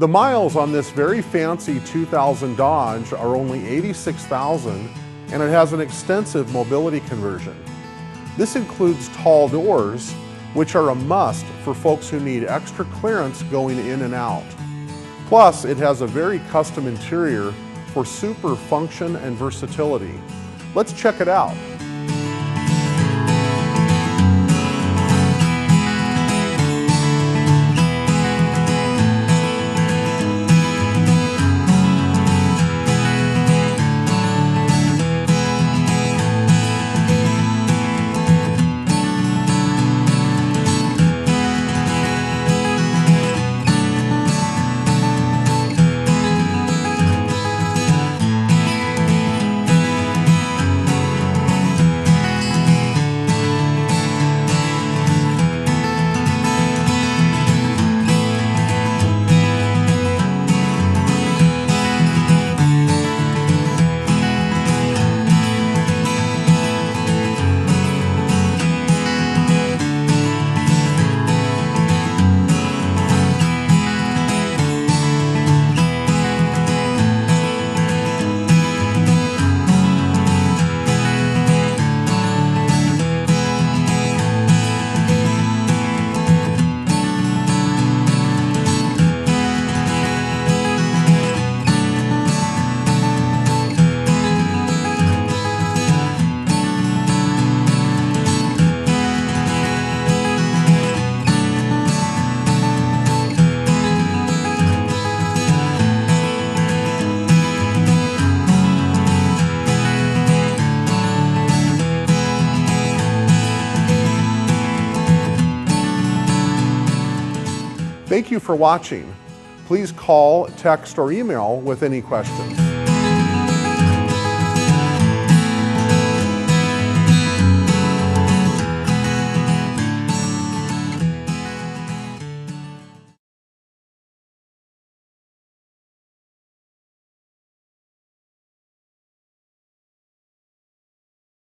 The miles on this very fancy 2000 Dodge are only 86,000, and it has an extensive mobility conversion. This includes tall doors, which are a must for folks who need extra clearance going in and out. Plus, it has a very custom interior for super function and versatility. Let's check it out. Thank you for watching. Please call, text, or email with any questions.